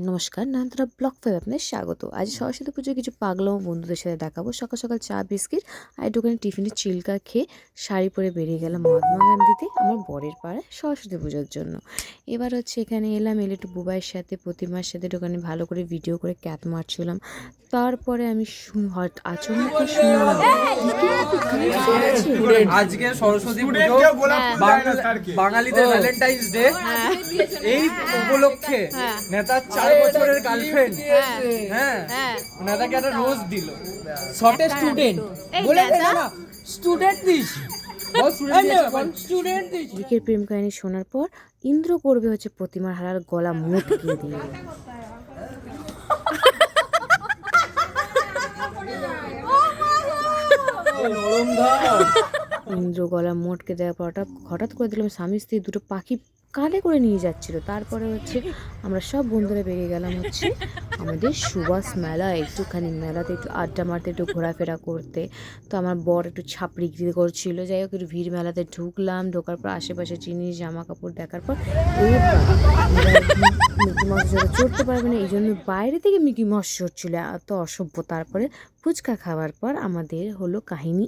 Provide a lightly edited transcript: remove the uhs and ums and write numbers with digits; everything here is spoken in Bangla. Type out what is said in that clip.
নমস্কার, নয়নতারা ব্লগ ফাইভ আপনাদের স্বাগত। আজ সরস্বতী পুজোয় কিছু পাগলামো বন্ধুদের সাথে দেখাবো। সকাল সকাল চা বিস্কিট আর একটুখানি টিফিনের চিল্কা খেয়ে শাড়ি পরে বেরিয়ে গেলাম মহাত্মা গান্ধীতে আমার বরের পাড়ায় সরস্বতী পুজোর জন্য। এবার হচ্ছে এখানে এলাম, এলে একটু বুবাইয়ের সাথে প্রতিমার সাথে একটুখানি ভালো করে ভিডিও করে ক্যাত মারছিলাম। তারপরে আমি আচমকা শুনলাম আজকে সরস্বতী পুজো, বাঙালিদের ভ্যালেন্টাইন্স ডে। এই উপলক্ষে নেতার 4 বছরের গার্লফ্রেন্ড নেতাকে একটা রোজ দিল। শর্টে স্টুডেন্ট বলে না, স্টুডেন্ট দিস দিকের প্রেম কাহিনী শোনার পর ইন্দ্র করবে হচ্ছে প্রতিমার হারার গলা মুটকে দিয়ে। ইন্দ্র গলা মোটকে দেওয়ার পর হঠাৎ করে দিলাম স্বামী স্ত্রী দুটো পাখি কাঁধে করে নিয়ে যাচ্ছিল। তারপরে হচ্ছে আমরা সব বন্ধুরা বেরিয়ে গেলাম হচ্ছে আমাদের সুভাষ মেলা, একটুখানি মেলাতে একটু আড্ডা মারতে, একটু ঘোরাফেরা করতে। তো আমার বর একটু ছাপড়ি বিক্রি করছিল। যাই হোক, একটু ভিড় মেলাতে ঢুকলাম। ঢোকার পর আশেপাশে জিনিস জামা কাপড় দেখার পর মিকি মাউস যারা চড়তে পারবে না, এই জন্য বাইরে থেকে মিকি মাউস চড়ছিল, এত অসভ্য। তারপরে ফুচকা খাওয়ার পর আমাদের হলো কাহিনী